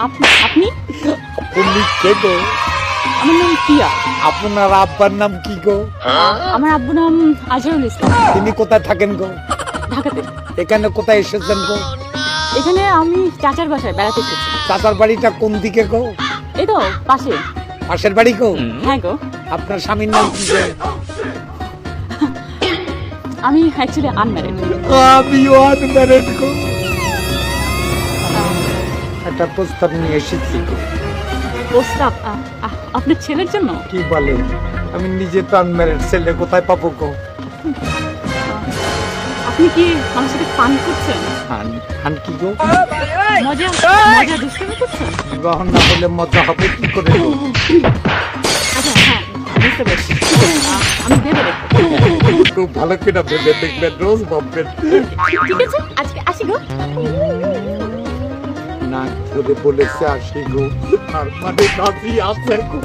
আপনি আপনি তুমি কে গো? আমার নাম পিয়া। আপনার আব্বার নাম কি গো? আমার আব্বুর নাম আজহারুল ইসলাম। তিনি কোথায় থাকেন গো? ঢাকাতে। এখানে কোথায় এসেছেন গো? এখানে আমি চাচার বাসায় বেড়াতে এসেছি। চাচার বাড়িটা কোন দিকে গো? এই তো পাশে। পাশের বাড়ি গো? হ্যাঁ গো। আপনার স্বামীর নাম কি গো? আমি অ্যাকচুয়ালি আনম্যারিড। আমিও আনম্যারিড গো। একটা প্রস্তাব নিয়ে এসেছি গো। প্রস্তাব আপনার ছেলের জন্য? কি বলে? আমি নিজে তো আনম্যারিড, ছেলে কোথায় পাবো গো? আপনি কি আমার সাথে পান করছেন? হান কি গো? মজা মজা দুষ্টামি করছেন? বিবাহ না হলে মজা হবে কি করে গো? আচ্ছা হ্যাঁ বুঝতে পেরেছি। আমি ভেবে দেখবো। খুব ভালো করে ভেবে দেখবেন, রোজ ভাববেন। ঠিক আছে আজকে আসি গো। না করে বলেছে আসি গো, আর মানে কাজই আছে গো।